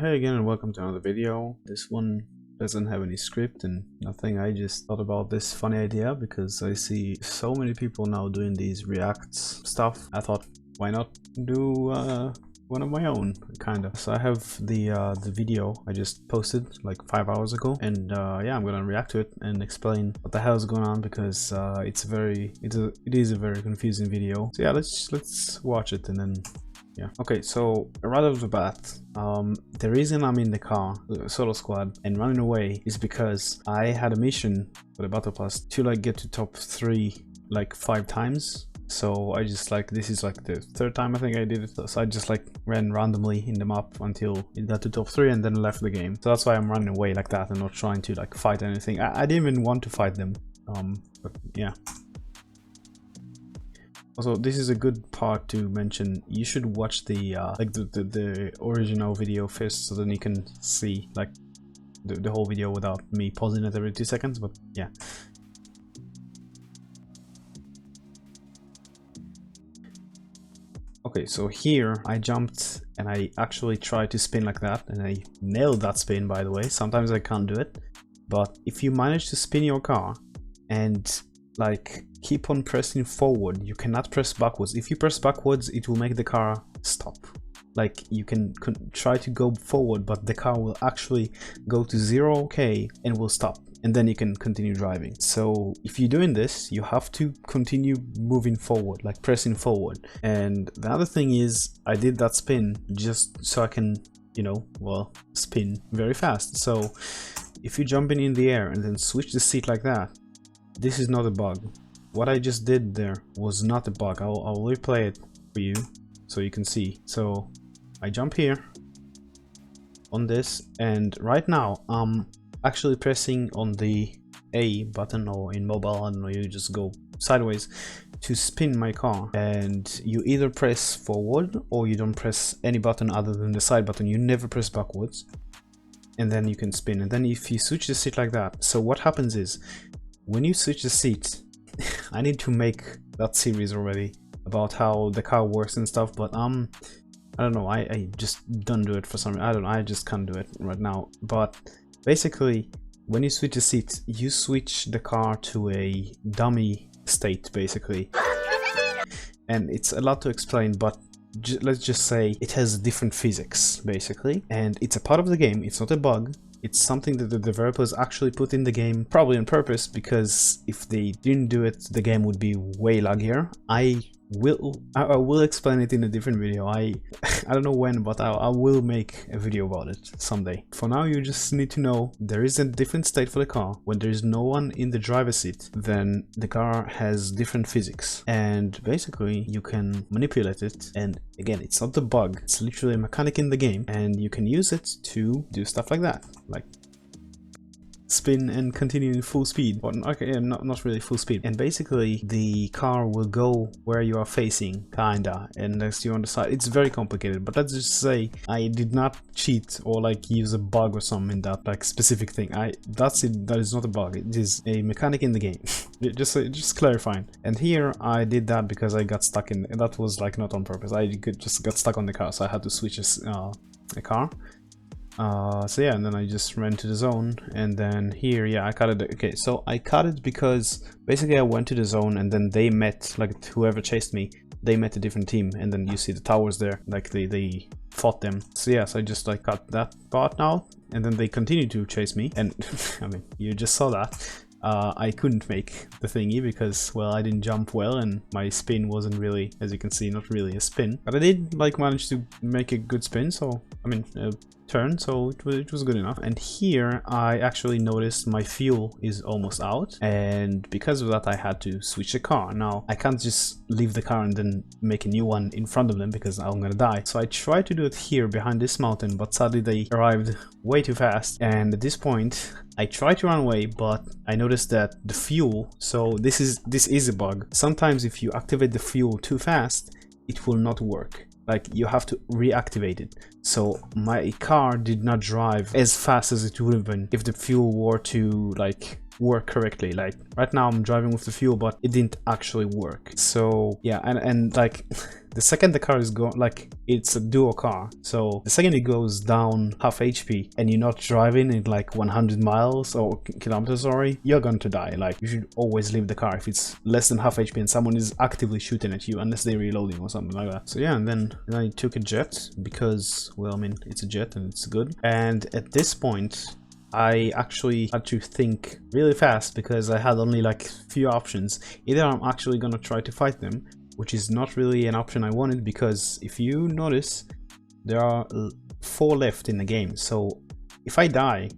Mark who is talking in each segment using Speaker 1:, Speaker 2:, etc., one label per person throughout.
Speaker 1: Hey again and welcome to another video. This one doesn't have any script and nothing. I just thought about this funny idea because I see so many people now doing these React stuff. I thought, why not do one of my own, kind of. So I have the video I just posted like 5 hours ago, and yeah, I'm gonna react to it and explain what the hell is going on because it is a very confusing video. So yeah, let's watch it and then. Yeah. Okay, so right off the bat, the reason I'm in the car, the solo squad, and running away is because I had a mission for the Battle Pass to like get to top 3 like 5 times. So I just like, this is like the 3rd time I think I did it. So I just like ran randomly in the map until it got to top 3 and then left the game. So that's why I'm running away like that and not trying to like fight anything. I didn't even want to fight them. But yeah. Also, this is a good part to mention. You should watch the like the original video first, so then you can see like the whole video without me pausing it every 2 seconds. But yeah. Okay, so here I jumped and I actually tried to spin like that, and I nailed that spin, by the way. Sometimes I can't do it, but if you manage to spin your car and like keep on pressing forward, you cannot press backwards. If you press backwards, it will make the car stop. Like you can try to go forward, but the car will actually go to 0k and will stop, and then you can continue driving. So if you're doing this, you have to continue moving forward, like pressing forward. And the other thing is, I did that spin just so I can, you know, well, spin very fast. So if you're jumping in the air and then switch the seat like that, this is not a bug. What I just did there was not a bug. I'll replay it for you so you can see. So I jump here on this, and right now I'm actually pressing on the A button, or in mobile, I don't know, you just go sideways to spin my car, and you either press forward or you don't press any button other than the side button. You never press backwards, and then you can spin. And then if you switch the seat like that, so what happens is, when you switch the seat, I need to make that series already about how the car works and stuff, but I don't know, I just don't do it for some reason. I don't know, I just can't do it right now. But basically, when you switch the seat, you switch the car to a dummy state, basically. And it's a lot to explain, but let's just say it has different physics, basically. And it's a part of the game, it's not a bug. It's something that the developers actually put in the game, probably on purpose, because if they didn't do it, the game would be way laggier. I will explain it in a different video. I don't know when, but I will make a video about it someday. For now, you just need to know there is a different state for the car. When there is no one in the driver's seat, then the car has different physics, and basically you can manipulate it. And again, it's not a bug, it's literally a mechanic in the game, and you can use it to do stuff like that, like spin and continue in full speed. Or okay, not really full speed. And basically the car will go where you are facing, kinda, and next you on the side. It's very complicated, but let's just say I did not cheat or like use a bug or something in that like specific thing. That's it. That is not a bug, it is a mechanic in the game. just clarifying. And here I did that because I got stuck in, and that was like not on purpose. I just got stuck on the car, so I had to switch a car. So yeah, and then I just ran to the zone, and then here, yeah, I cut it. Okay, so I cut it because basically I went to the zone, and then they met, like whoever chased me, they met a different team, and then you see the towers there, like they fought them. So yeah, so I just like cut that part now, and then they continued to chase me, and I mean, you just saw that. I couldn't make the thingy because, well, I didn't jump well, and my spin wasn't really, as you can see, not really a spin. But I did like manage to make a good spin, so I mean turn, so it was good enough. And here I actually noticed my fuel is almost out, and because of that I had to switch the car. Now I can't just leave the car and then make a new one in front of them because I'm gonna die. So I tried to do it here behind this mountain, but sadly they arrived way too fast, and at this point I tried to run away, but I noticed that the fuel, so this is a bug. Sometimes if you activate the fuel too fast, it will not work. Like you have to reactivate it. So my car did not drive as fast as it would have been if the fuel were to like work correctly. Like right now I'm driving with the fuel, but it didn't actually work. So yeah, and like the second the car is going, like it's a dual car, so the second it goes down half HP and you're not driving in like 100 miles or kilometers, sorry, you're going to die. Like you should always leave the car if it's less than half HP and someone is actively shooting at you, unless they're reloading or something like that. So yeah, and then I took a jet because, well, I mean, it's a jet and it's good. And at this point I actually had to think really fast because I had only like few options. Either I'm actually gonna try to fight them, which is not really an option I wanted, because if you notice there are 4 left in the game, so if I die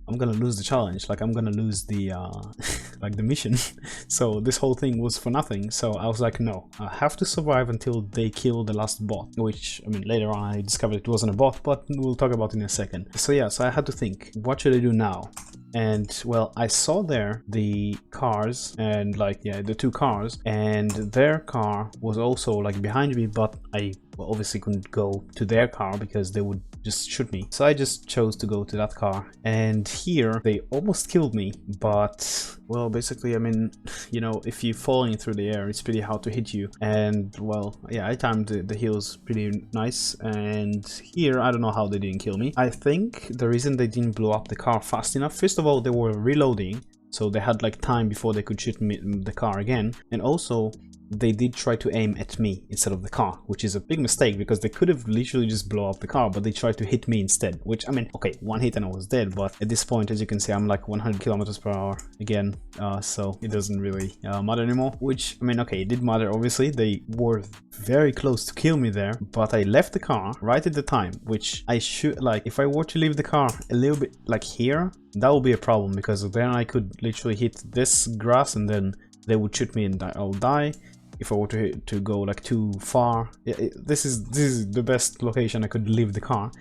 Speaker 1: I'm gonna lose the challenge, like I'm gonna lose the like the mission. So this whole thing was for nothing. So I was like, no, I have to survive until they kill the last bot, which, I mean, later on I discovered it wasn't a bot, but we'll talk about it in a second. So yeah, so I had to think, what should I do now? And well, I saw there the cars, and like, yeah, the 2 cars, and their car was also like behind me, but I obviously couldn't go to their car because they would just shoot me. So I just chose to go to that car, and here they almost killed me, but well, basically, I mean, you know, if you're falling through the air, it's pretty hard to hit you. And well, yeah, I timed the heals pretty nice, and here I don't know how they didn't kill me. I think the reason they didn't blow up the car fast enough, first of all, they were reloading, so they had like time before they could shoot me, the car again, and also they did try to aim at me instead of the car, which is a big mistake because they could have literally just blow up the car, but they tried to hit me instead, which, I mean, okay, 1 hit and I was dead, but at this point, as you can see, I'm like 100 kilometers per hour again, so it doesn't really matter anymore, which, I mean, okay, it did matter, obviously. They were very close to kill me there, but I left the car right at the time, which I should, like, if I were to leave the car a little bit like here, that would be a problem, because then I could literally hit this grass and then they would shoot me and I'll die. If I were to go like too far, this is the best location I could leave the car.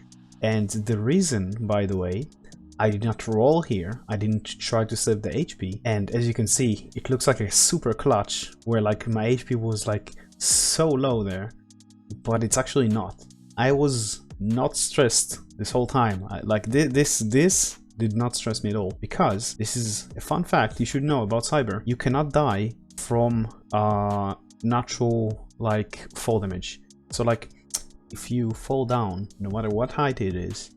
Speaker 1: And the reason, by the way, I did not roll here, I didn't try to save the HP, and as you can see, it looks like a super clutch where like my HP was like so low there, but it's actually not. I was not stressed this whole time. Like this did not stress me at all, because this is a fun fact you should know about Cyber. You cannot die from natural like fall damage. So like if you fall down, no matter what height it is,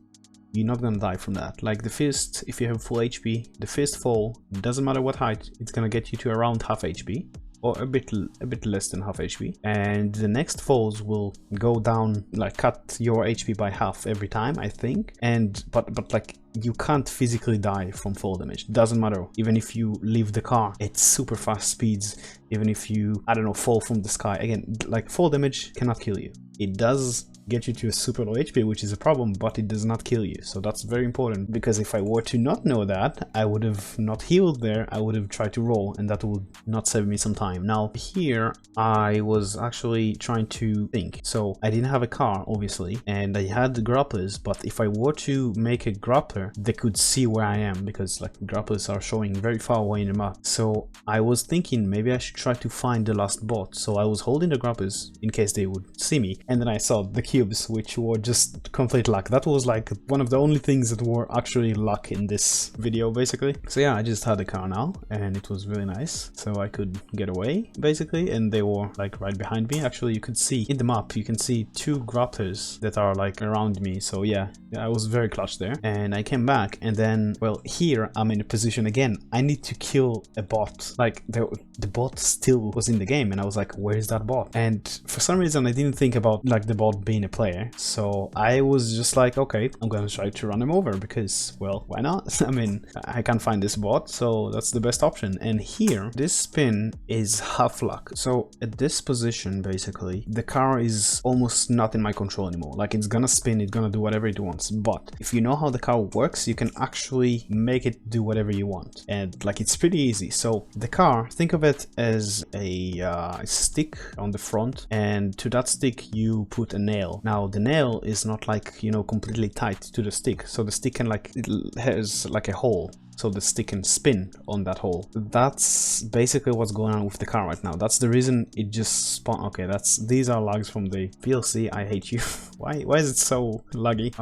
Speaker 1: you're not gonna die from that. Like the first, if you have full HP, the first fall, doesn't matter what height, it's gonna get you to around half HP, or a bit less than half HP, and the next falls will go down, like cut your HP by half every time, I think. And but like you can't physically die from fall damage, doesn't matter. Even if you leave the car at super fast speeds, even if you, I don't know, fall from the sky, again, like fall damage cannot kill you. It does get you to a super low HP, which is a problem, but it does not kill you. So that's very important, because if I were to not know that, I would have not healed there, I would have tried to roll, and that would not save me some time. Now here I was actually trying to think. So I didn't have a car, obviously, and I had the grapplers, but if I were to make a grappler, they could see where I am, because like grapplers are showing very far away in the map. So I was thinking maybe I should try to find the last bot. So I was holding the grapplers in case they would see me, and then I saw the cubes, which were just complete luck. That was like one of the only things that were actually luck in this video, basically. So yeah, I just had the car now, and it was really nice, so I could get away basically, and they were like right behind me. Actually, you could see in the map, you can see 2 grapplers that are like around me. So yeah, I was very clutch there, and I came back, and then, well, here I'm in a position again. I need to kill a bot. Like the bot still was in the game, and I was like, where is that bot? And for some reason I didn't think about like the bot being a player, so I was just like, okay, I'm gonna try to run him over, because, well, why not? I mean, I can't find this bot, so that's the best option. And here, this spin is half luck. So at this position, basically, the car is almost not in my control anymore. Like, it's gonna spin, it's gonna do whatever it wants. But if you know how the car works, you can actually make it do whatever you want, and like, it's pretty easy. So the car, think of it as a stick on the front, and to that stick you put a nail. Now the nail is not like, you know, completely tight to the stick, so the stick can like, it has like a hole, so the stick can spin on that hole. That's basically what's going on with the car right now. That's the reason it just spawned. Okay, these are lags from the VLC. I hate you. why is it so laggy?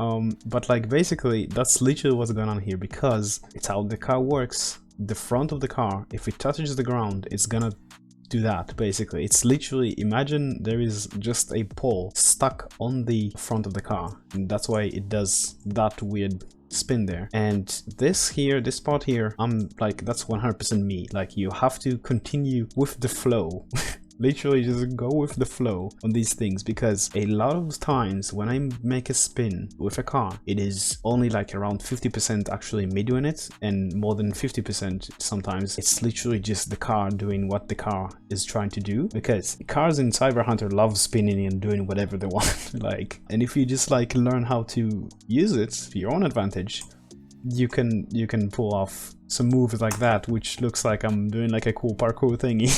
Speaker 1: But like, basically that's literally what's going on here, because it's how the car works. The front of the car, if it touches the ground, it's gonna do that. Basically, it's literally, imagine there is just a pole stuck on the front of the car, and that's why it does that weird spin there. And this here, this part here, I'm like, that's 100% me. Like, you have to continue with the flow. Literally just go with the flow on these things, because a lot of times when I make a spin with a car, it is only like around 50% actually me doing it, and more than 50% sometimes it's literally just the car doing what the car is trying to do, because cars in Cyber Hunter love spinning and doing whatever they want. Like, and if you just like learn how to use it for your own advantage, you can pull off some moves like that, which looks like I'm doing like a cool parkour thingy.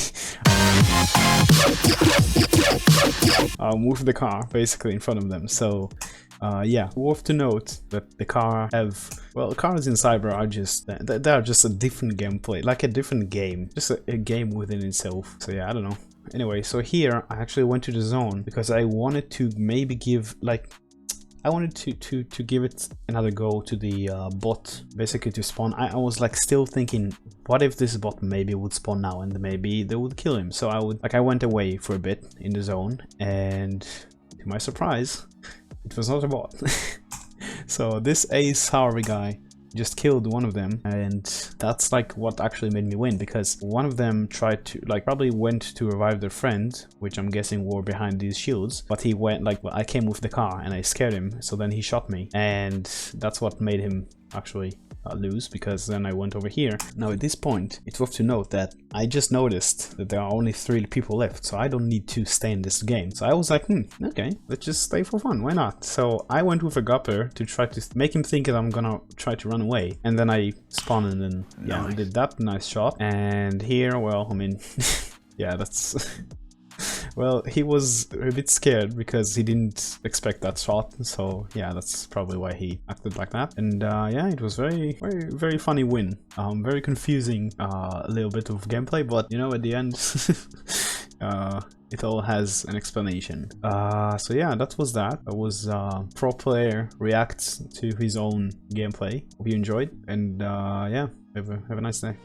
Speaker 1: I'll move the car basically in front of them. So yeah, worth to note that the car have, well, cars in Cyber are just, they are just a different gameplay, like a different game, just a game within itself. So yeah, I don't know. Anyway, so here I actually went to the zone because I wanted to maybe give like, I wanted to give it another go to the bot, basically to spawn. I was like still thinking, what if this bot maybe would spawn now and maybe they would kill him? So I went away for a bit in the zone, and to my surprise, it was not a bot. So this Ace Harvey guy just killed one of them, and that's like what actually made me win, because one of them tried to like, probably went to revive their friend, which I'm guessing were behind these shields, but he went like, well, I came with the car and I scared him, so then he shot me, and that's what made him actually lose, because then I went over here. Now at this point, it's worth to note that I just noticed that there are only 3 people left, so I don't need to stay in this game. So I was like, okay, let's just stay for fun, why not? So I went with a Gupper to try to make him think that I'm gonna try to run away, and then I spawned and then yeah, I did that nice shot. And here, well, I mean, yeah, that's well, he was a bit scared because he didn't expect that shot, so yeah, that's probably why he acted like that. And yeah, it was very funny win. Very confusing, a little bit of gameplay, but you know, at the end, it all has an explanation. So yeah, that was that. That was pro player reacts to his own gameplay. Hope you enjoyed, and yeah, have a nice day.